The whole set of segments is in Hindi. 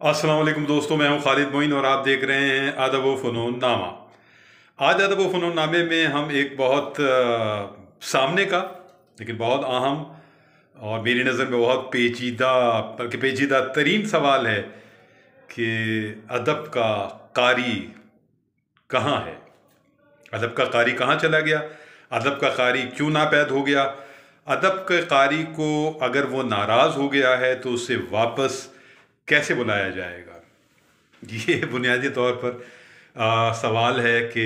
अस्सलाम वालेकुम दोस्तों, मैं हूं खालिद मोइन और आप देख रहे हैं अदब व फ़नून नामा। आज अदब व फ़नून नामे में हम एक बहुत सामने का लेकिन बहुत अहम और मेरी नज़र में बहुत पेचीदा, बल्कि पेचीदा तरीन सवाल है कि अदब का कारी कहाँ है। अदब का कारी कहाँ चला गया, अदब का कारी क्यों नापैद हो गया, अदब के कारी को अगर वो नाराज़ हो गया है तो उसे वापस कैसे बुलाया जाएगा। ये बुनियादी तौर पर सवाल है कि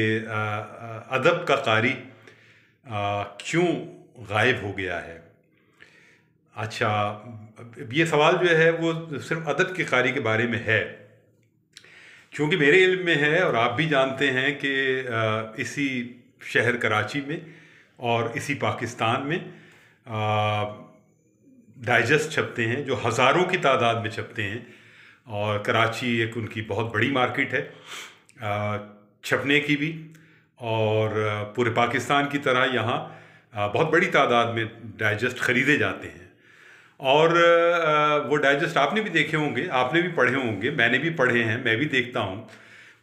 अदब का कारी क्यों गायब हो गया है। अच्छा, ये सवाल जो है वो सिर्फ अदब के कारी के बारे में है, क्योंकि मेरे इल्म में है और आप भी जानते हैं कि इसी शहर कराची में और इसी पाकिस्तान में डाइजेस्ट छपते हैं जो हज़ारों की तादाद में छपते हैं। और कराची एक उनकी बहुत बड़ी मार्केट है छपने की भी, और पूरे पाकिस्तान की तरह यहाँ बहुत बड़ी तादाद में डाइजेस्ट ख़रीदे जाते हैं। और वो डाइजेस्ट आपने भी देखे होंगे, आपने भी पढ़े होंगे, मैंने भी पढ़े हैं, मैं भी देखता हूँ।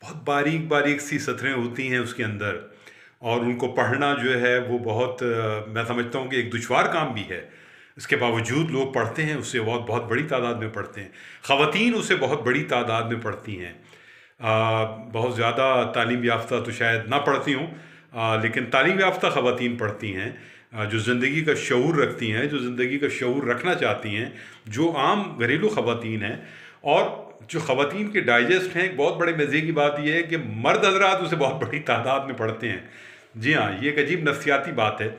बहुत बारीक बारीक सी सतरें होती हैं उसके अंदर, और उनको पढ़ना जो है वो बहुत मैं समझता हूँ कि एक दुश्वार काम भी है। इसके बावजूद लोग पढ़ते हैं, उससे बहुत बहुत बड़ी तादाद में पढ़ते हैं। ख़वातीन उसे बहुत बड़ी तादाद में पढ़ती हैं। बहुत ज़्यादा तालीम याफ्ता तो शायद ना पढ़ती हूँ, लेकिन तालीम याफ्ता ख़वातीन पढ़ती हैं, जो ज़िंदगी का शऊर रखती हैं, जो ज़िंदगी का शऊर रखना चाहती हैं, जो आम घरेलू ख़वातीन हैं। और जो ख़वातीन के डाइजेस्ट हैं, एक बहुत बड़े मज़े की बात यह है कि मर्द हज़रात उसे बहुत बड़ी तादाद में पढ़ते हैं। जी हाँ, ये एक अजीब नफ्सियाती बात है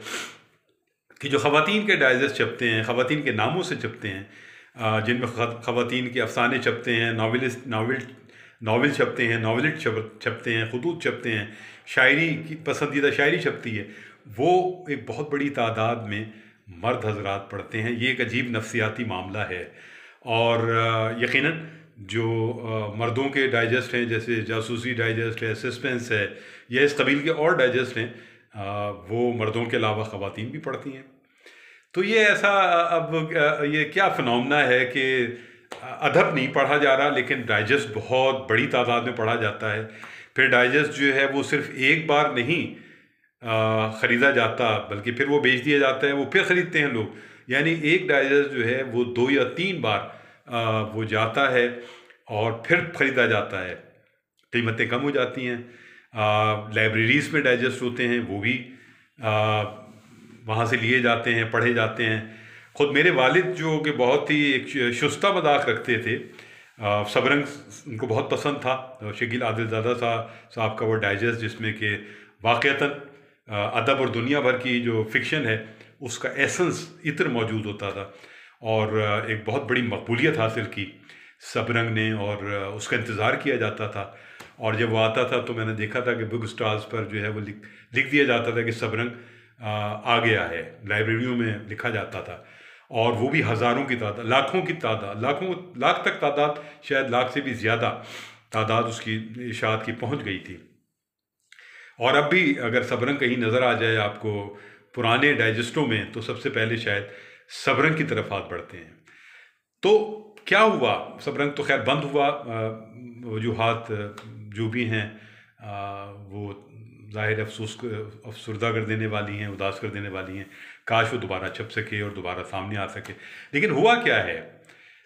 कि जो ख़वातीन के डाइजेस्ट छपते हैं, ख़वातीन के नामों से छपते हैं, जिनमें ख़वातीन के अफ़साने छपते हैं, नावल छपते हैं, नॉवलिट छपते हैं, खुतूत छपते हैं, शायरी की पसंदीदा शायरी छपती है, वो एक बहुत बड़ी तादाद में मर्द हज़रात पढ़ते हैं। ये एक अजीब नफ्सियाती मामला है। और यकीनन जो मर्दों के डाइजेस्ट हैं, जैसे जासूसी डाइजेस्ट है, सस्पेंस है, या इस कबील के और डाइजेस्ट हैं, वो मर्दों के अलावा ख़वातीन भी पढ़ती हैं। तो ये ऐसा अब ये क्या फिनोमेना है कि अदब नहीं पढ़ा जा रहा लेकिन डाइजेस्ट बहुत बड़ी तादाद में पढ़ा जाता है। फिर डाइजेस्ट जो है वो सिर्फ एक बार नहीं ख़रीदा जाता, बल्कि फिर वो बेच दिया जाता है, वो फिर ख़रीदते हैं लोग। यानी एक डाइजेस्ट जो है वो 2 या 3 बार वो जाता है और फिर ख़रीदा जाता है। कीमतें कम हो जाती हैं। लाइब्रेरीज़ में डाइजेस्ट होते हैं, वो भी वहाँ से लिए जाते हैं, पढ़े जाते हैं। ख़ुद मेरे वालिद जो कि बहुत ही एक शुस्ता मज़ाक रखते थे, सबरंग उनको बहुत पसंद था, शकील आदिलज़ादा साहब का वो डाइजेस्ट, जिसमें कि वाक़तन अदब और दुनिया भर की जो फ़िक्शन है उसका एसेंस इत्र मौजूद होता था, और एक बहुत बड़ी मकबूलियत हासिल की सबरंग ने, और उसका इंतज़ार किया जाता था। और जब वो आता था तो मैंने देखा था कि बुक स्टॉल्स पर जो है वो लिख दिया जाता था कि सबरंग आ गया है, लाइब्रेरियों में लिखा जाता था। और वो भी हज़ारों की तादाद, लाखों की तादाद, लाख तक तादाद, शायद लाख से भी ज़्यादा तादाद उसकी इशाअत की पहुंच गई थी। और अब भी अगर सबरंग कहीं नज़र आ जाए आपको पुराने डाइजेस्टों में, तो सबसे पहले शायद सबरंग की तरफ हाथ बढ़ते हैं। तो क्या हुआ, सबरंग तो खैर बंद हुआ, वजूहात जो भी हैं वो ज़ाहिर अफसुर्दा कर देने वाली हैं, उदास कर देने वाली हैं। काश वो दोबारा छप सके और दोबारा सामने आ सके। लेकिन हुआ क्या है,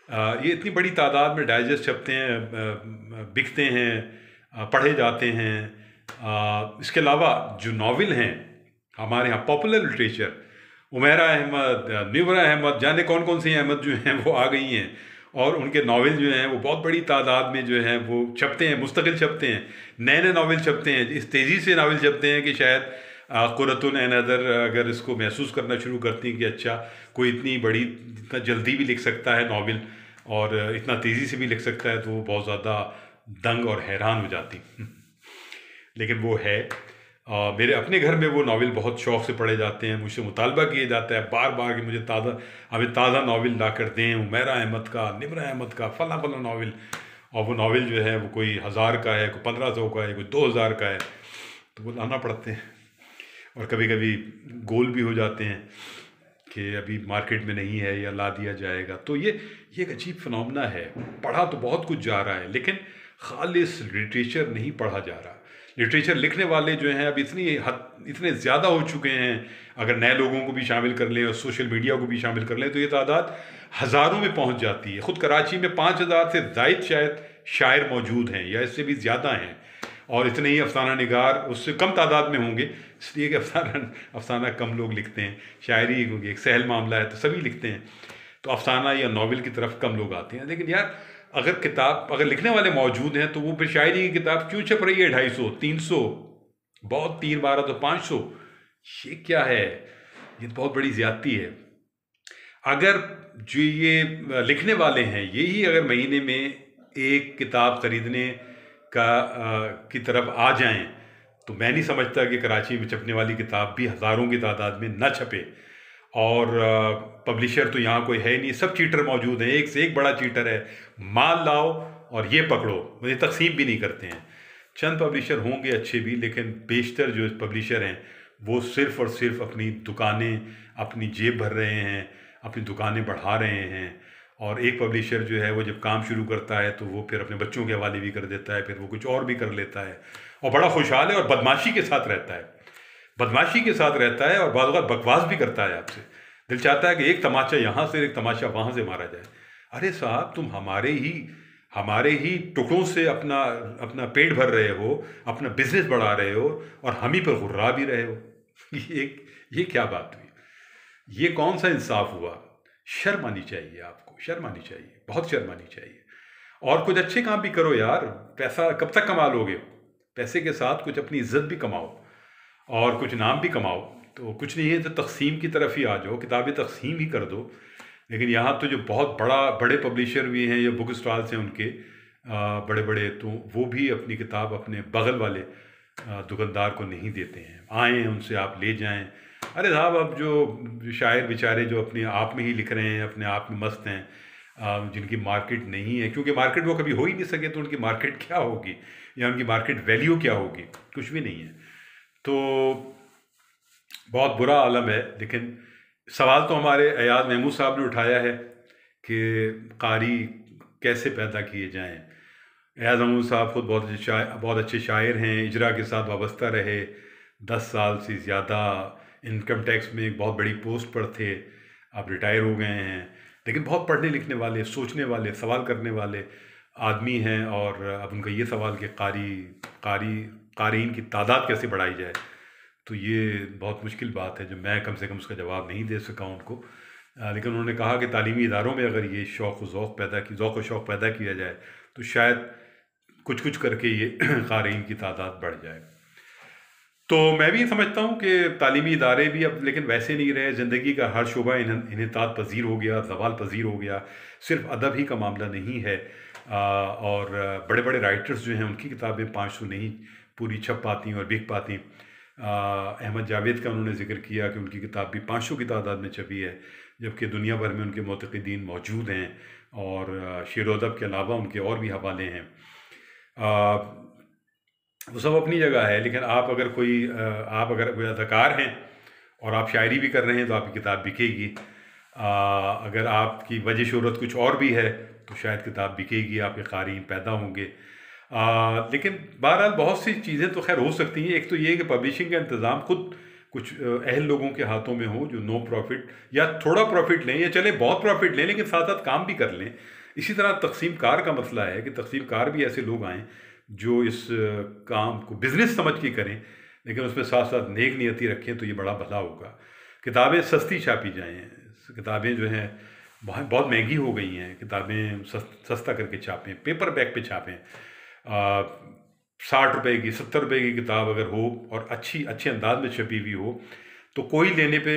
ये इतनी बड़ी तादाद में डाइजेस्ट छपते हैं, बिकते हैं, पढ़े जाते हैं। इसके अलावा जो नावल हैं हमारे यहाँ, पॉपुलर लिटरेचर, उमैरा अहमद, निवरा अहमद, जाने कौन कौन सी अहमद जो हैं वो आ गई हैं, और उनके नावल जो हैं वो बहुत बड़ी तादाद में जो हैं वो छपते हैं, मुस्तकिल छपते हैं, नए नए नावल छपते हैं, इस तेज़ी से नावल छपते हैं कि शायद क़ुर्रतुन ऐन नज़र अगर इसको महसूस करना शुरू करती हैं कि अच्छा, कोई इतनी बड़ी, इतना जल्दी भी लिख सकता है नावल और इतना तेज़ी से भी लिख सकता है, तो वो बहुत ज़्यादा दंग और हैरान हो जाती। लेकिन वो है, मेरे अपने घर में वो नावल बहुत शौक़ से पढ़े जाते हैं, मुझसे मुतालबा किया जाता है बार बार कि मुझे हमें ताज़ा नावल ला कर दें, उमैरा अहमद का, निवरा अहमद का, फ़लाँ फ़लाँ नावल। और वो नावल जो है वो कोई 1000 का है, कोई 1500 का है, कोई 2000 का है, तो वो लाना पड़ते हैं। और कभी कभी गोल भी हो जाते हैं कि अभी मार्केट में नहीं है या ला दिया जाएगा। तो ये एक अजीब फिनोमेना है। पढ़ा तो बहुत कुछ जा रहा है, लेकिन खालिस लिटरेचर नहीं पढ़ा जा रहा। लिटरेचर लिखने वाले जो हैं अब इतने ज़्यादा हो चुके हैं, अगर नए लोगों को भी शामिल कर लें और सोशल मीडिया को भी शामिल कर लें तो ये तादाद हज़ारों में पहुंच जाती है। ख़ुद कराची में 5,000 से ज़ायद शायद शायर मौजूद हैं या इससे भी ज़्यादा हैं, और इतने ही अफसाना निगार उससे कम तादाद में होंगे, इसलिए कि अफसाना कम लोग लिखते हैं। शायरी क्योंकि एक सहल मामला है तो सभी लिखते हैं, तो अफसाना या नावल की तरफ कम लोग आते हैं। लेकिन यार अगर लिखने वाले मौजूद हैं तो वो फिर शायरी की किताब क्यों छप रही है 250, 300, बहुत 3 12 तो 500? ये क्या है? ये तो बहुत बड़ी ज़्यादती है। अगर जो ये लिखने वाले हैं यही अगर महीने में एक किताब ख़रीदने की तरफ आ जाएं तो मैं नहीं समझता कि कराची में छपने वाली किताब भी हज़ारों की तादाद में न छपे। और पब्लिशर तो यहाँ कोई है नहीं, सब चीटर मौजूद हैं, एक से एक बड़ा चीटर है। माल लाओ और ये पकड़ो, मुझे तकसीम भी नहीं करते हैं। चंद पब्लिशर होंगे अच्छे भी, लेकिन बेशतर जो पब्लिशर हैं वो सिर्फ़ और सिर्फ अपनी दुकानें, अपनी जेब भर रहे हैं, अपनी दुकानें बढ़ा रहे हैं। और एक पब्लिशर जो है वो जब काम शुरू करता है तो वो फिर अपने बच्चों के हवाले भी कर देता है, फिर वो कुछ और भी कर लेता है और बड़ा खुशहाल है और बदमाशी के साथ रहता है। बदमाशी के साथ रहता है और बाद वक़्त बकवास भी करता है आपसे। दिल चाहता है कि एक तमाचा यहाँ से एक तमाचा वहाँ से मारा जाए। अरे साहब, तुम हमारे ही टुकड़ों से अपना पेट भर रहे हो, अपना बिजनेस बढ़ा रहे हो और हम ही पर गुर्रा भी रहे हो। ये क्या बात हुई? ये कौन सा इंसाफ हुआ? शर्म आनी चाहिए आपको, शर्म आनी चाहिए, बहुत शर्म आनी चाहिए। और कुछ अच्छे काम भी करो यार। पैसा कब तक कमा लोगे? पैसे के साथ कुछ अपनी इज्जत भी कमाओ और कुछ नाम भी कमाओ। तो कुछ नहीं है तो तकसीम की तरफ ही आ जाओ, किताबें तकसीम ही कर दो। लेकिन यहाँ तो जो बहुत बड़े पब्लिशर भी हैं या बुक स्टॉल्स हैं उनके बड़े बड़े, तो वो भी अपनी किताब अपने बगल वाले दुकानदार को नहीं देते हैं। आएँ उनसे आप ले जाएं। अरे साहब, अब जो शायर बेचारे जो अपने आप में ही लिख रहे हैं, अपने आप में मस्त हैं, जिनकी मार्केट नहीं है, क्योंकि मार्केट वो कभी हो ही नहीं सके, तो उनकी मार्केट क्या होगी या उनकी मार्केट वैल्यू क्या होगी? कुछ भी नहीं है। तो बहुत बुरा आलम है। लेकिन सवाल तो हमारे अयाज महमूद साहब ने उठाया है कि कारी कैसे पैदा किए जाएं। अयाज महमूद साहब खुद बहुत अच्छे शायर हैं, इजरा के साथ वाबस्ता रहे, 10 साल से ज़्यादा इनकम टैक्स में एक बहुत बड़ी पोस्ट पर थे, अब रिटायर हो गए हैं। लेकिन बहुत पढ़ने लिखने वाले, सोचने वाले, सवाल करने वाले आदमी हैं। और अब उनका ये सवाल कि क़ारीन की तादाद कैसे बढ़ाई जाए, तो ये बहुत मुश्किल बात है जो मैं कम से कम उसका जवाब नहीं दे सका उनको। लेकिन उन्होंने कहा कि तालीमी इदारों में अगर ये ज़ौक़ व शौक़ पैदा किया जाए तो शायद कुछ करके ये क़ारीन की तादाद बढ़ जाए। तो मैं भी समझता हूँ कि तालीमी इदारे भी अब लेकिन वैसे नहीं रहे। ज़िंदगी का हर शोबा इन्हिताद पज़ीर हो गया, ज़वाल पज़ीर हो गया। सिर्फ अदब ही का मामला नहीं है। और बड़े बड़े राइटर्स जो हैं उनकी किताबें 500 नहीं पूरी छप पाती और बिक पाती। अहमद जावेद का उन्होंने ज़िक्र किया कि उनकी किताब भी 500 की तादाद में छपी है, जबकि दुनिया भर में उनके मोतक़दीन मौजूद हैं और शेर व अदब के अलावा उनके और भी हवाले हैं। वो सब अपनी जगह है। लेकिन आप अगर कोई अदाकार हैं और आप शायरी भी कर रहे हैं तो आपकी किताब बिकेगी। अगर आपकी वजह शोहरत कुछ और भी है तो शायद किताब बिकेगी, आपके क़ारीन पैदा होंगे। लेकिन बहरहाल बहुत सी चीज़ें तो खैर हो सकती हैं। एक तो ये कि पब्लिशिंग का इंतज़ाम खुद कुछ अहल लोगों के हाथों में हो, जो नो प्रॉफिट या थोड़ा प्रॉफिट लें, या चले बहुत प्रॉफिट लें लेकिन साथ साथ काम भी कर लें। इसी तरह तकसीम कार का मसला है कि तकसीम कार भी ऐसे लोग आएँ जो इस काम को बिज़नेस समझ के करें, लेकिन उसमें साथ साथ नेक नियति रखें, तो ये बड़ा भला होगा। किताबें सस्ती छापी जाएँ। किताबें जो हैं बहुत महंगी हो गई हैं। किताबें सस्ता करके छापें, पेपर बैग पे छापें। 60 रुपये की, 70 रुपये की किताब अगर हो और अच्छे अंदाज में छपी हुई हो तो कोई लेने पे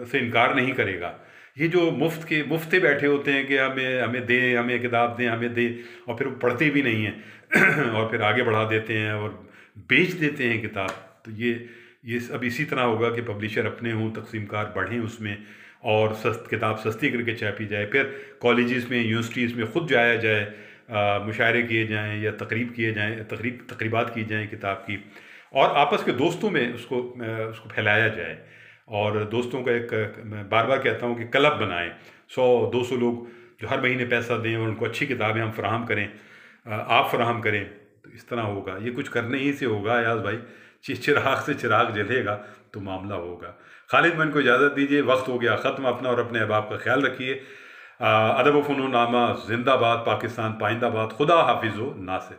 से इनकार नहीं करेगा। ये जो मुफ्ते बैठे होते हैं कि हमें दें, हमें किताब दें, हमें दें, और फिर वो पढ़ते भी नहीं हैं और फिर आगे बढ़ा देते हैं और बेच देते हैं किताब। तो ये अब इसी तरह होगा कि पब्लिशर अपने हों, तकसीमकार बढ़ें उसमें, और किताब सस्ती करके छापी जाए। फिर कॉलेजेस में, यूनिवर्सिटीज़ में खुद जाया जाए, मुशायरे किए जाएँ या तकरीबात की जाएँ किताब की, और आपस के दोस्तों में उसको फैलाया जाए और दोस्तों का मैं बार बार कहता हूँ कि क्लब बनाएं, 100-200 लोग जो हर महीने पैसा दें और उनको अच्छी किताबें हम फराहम करें, आप फराहम करें, तो इस तरह होगा। ये कुछ करने ही से होगा अयाज भाई, चिराग से चिराग जलेगा तो मामला होगा। खालिद मैन को इजाज़त दीजिए, वक्त हो गया ख़त्म। अपना और अपने अहबाब का ख्याल रखिए। अदब व फ़नून नामा जिंदाबाद, पाकिस्तान पाइंदाबाद। खुदा हाफिज़ नासिर।